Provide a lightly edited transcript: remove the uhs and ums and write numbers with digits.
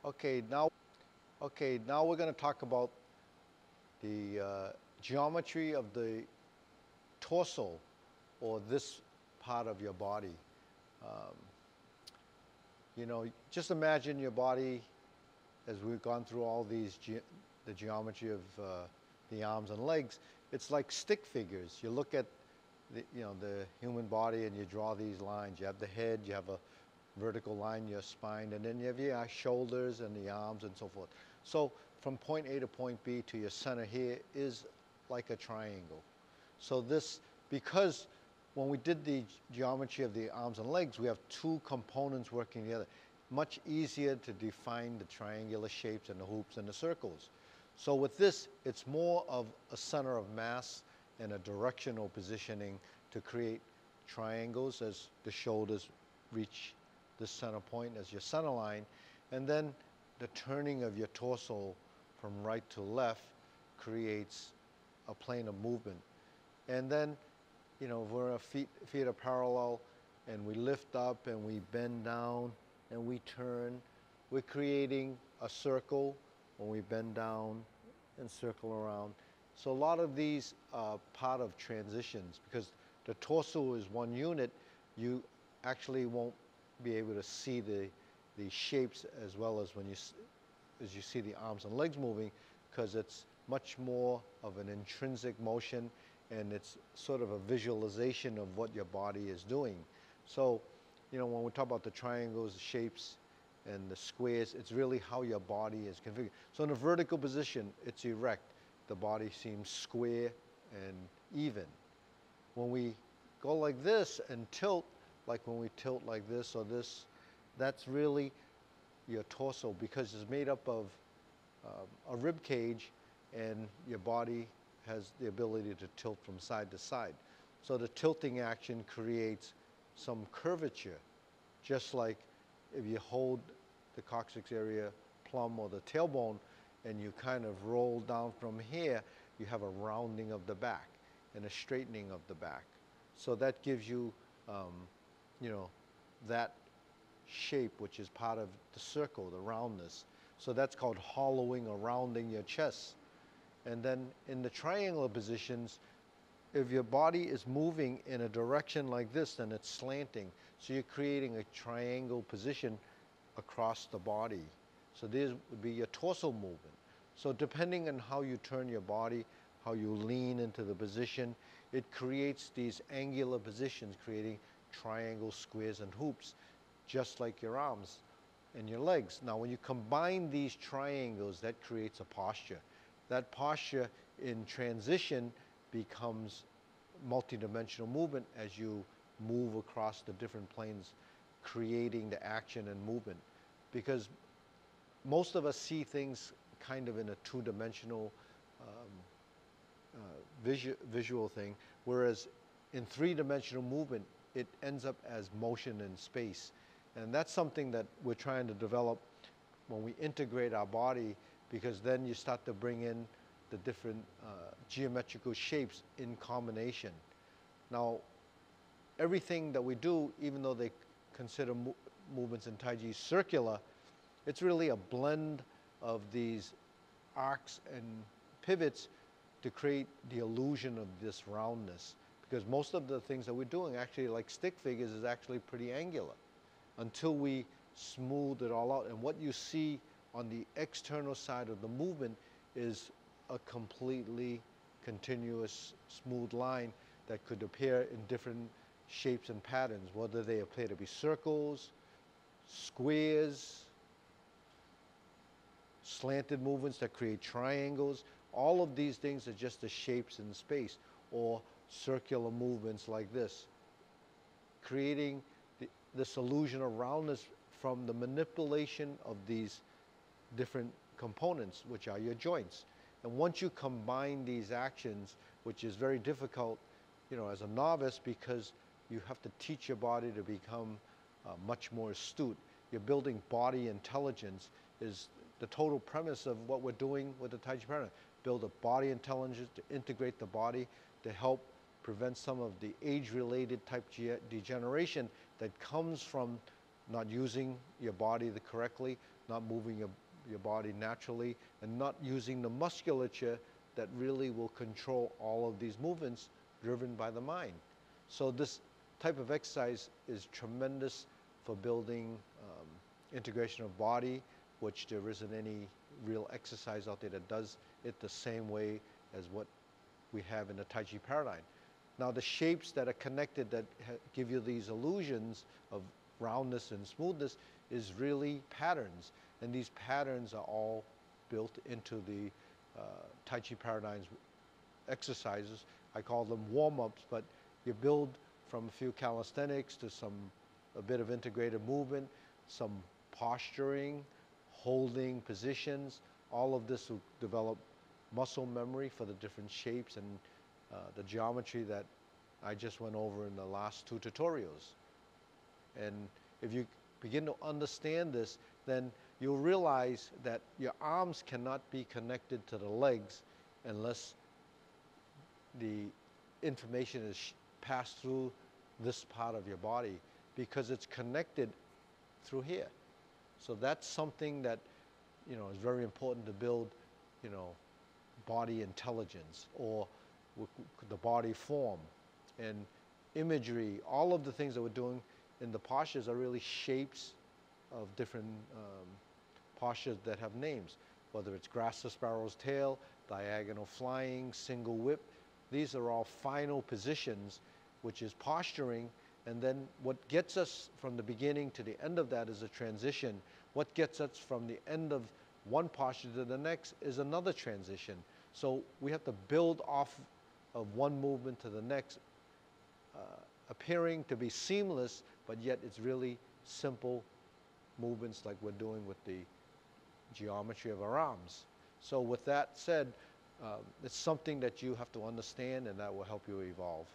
Okay, now, now we're going to talk about the geometry of the torso, or this part of your body. Um, you know, just imagine your body as we've gone through all these the geometry of the arms and legs. It's like stick figures. You look at the human body and you draw these lines. You have the head, you have a vertical line, your spine, and then you have your shoulders and the arms and so forth. So from point A to point B to your center here is like a triangle. So this, because when we did the geometry of the arms and legs, we have two components working together. Much easier to define the triangular shapes and the hoops and the circles. So with this, it's more of a center of mass and a directional positioning to create triangles as the shoulders reach the center point as your center line, and then the turning of your torso from right to left creates a plane of movement. And then, if our feet are parallel and we lift up and we bend down and we turn, we're creating a circle when we bend down and circle around. So a lot of these are part of transitions, because the torso is one unit. You actually won't be able to see the shapes as well as as you see the arms and legs moving, because it's much more of an intrinsic motion, and it's sort of a visualization of what your body is doing. So, when we talk about the triangles, the shapes, and the squares, it's really how your body is configured. So in a vertical position, it's erect. The body seems square and even. When we go like this and tilt, like when we tilt like this or this, that's really your torso, because it's made up of a rib cage, and your body has the ability to tilt from side to side. So the tilting action creates some curvature, just like if you hold the coccyx area plumb or the tailbone and you kind of roll down from here, you have a rounding of the back and a straightening of the back. So that gives you, that shape, which is part of the circle, the roundness. So that's called hollowing or rounding your chest. And then in the triangular positions, if your body is moving in a direction like this, then it's slanting. So you're creating a triangle position across the body. So this would be your torso movement. So depending on how you turn your body, how you lean into the position, it creates these angular positions, creating triangles, squares, and hoops, just like your arms and your legs. Now, when you combine these triangles, that creates a posture. That posture in transition becomes multidimensional movement as you move across the different planes, creating the action and movement. Because most of us see things kind of in a two-dimensional visual thing, whereas in three-dimensional movement, it ends up as motion in space. And that's something that we're trying to develop when we integrate our body, because then you start to bring in the different geometrical shapes in combination. Now, everything that we do, even though they consider movements in Tai Chi circular, it's really a blend of these arcs and pivots to create the illusion of this roundness. Because most of the things that we're doing, actually like stick figures, is actually pretty angular until we smooth it all out. And what you see on the external side of the movement is a completely continuous, smooth line that could appear in different shapes and patterns, whether they appear to be circles, squares, slanted movements that create triangles. All of these things are just the shapes in space, or circular movements like this, creating this illusion of roundness from the manipulation of these different components, which are your joints. And once you combine these actions, which is very difficult, as a novice, because you have to teach your body to become much more astute. You're building body intelligence is the total premise of what we're doing with the Tai Chi Paradigm. Build a body intelligence to integrate the body to help prevent some of the age-related type degeneration that comes from not using your body correctly, not moving your body naturally, and not using the musculature that really will control all of these movements driven by the mind. So this type of exercise is tremendous for building integration of body, which there isn't any real exercise out there that does it the same way as what we have in the Tai Chi Paradigm. Now the shapes that are connected that give you these illusions of roundness and smoothness is really patterns, and these patterns are all built into the Tai Chi Paradigm's exercises. I call them warm-ups, but you build from a few calisthenics to a bit of integrated movement, some posturing, holding positions. All of this will develop muscle memory for the different shapes and the geometry that I just went over in the last 2 tutorials. And if you begin to understand this, then you'll realize that your arms cannot be connected to the legs unless the information is passed through this part of your body, because it's connected through here. So that's something that, you know, is very important to build, you know, body intelligence, or the body form and imagery. All of the things that we're doing in the postures are really shapes of different postures that have names, whether it's grasp the sparrow's tail, diagonal flying, single whip. These are all final positions, which is posturing. And then what gets us from the beginning to the end of that is a transition. What gets us from the end of one posture to the next is another transition. So we have to build off of one movement to the next, appearing to be seamless, but yet it's really simple movements like we're doing with the geometry of our arms. So with that said, it's something that you have to understand, and that will help you evolve.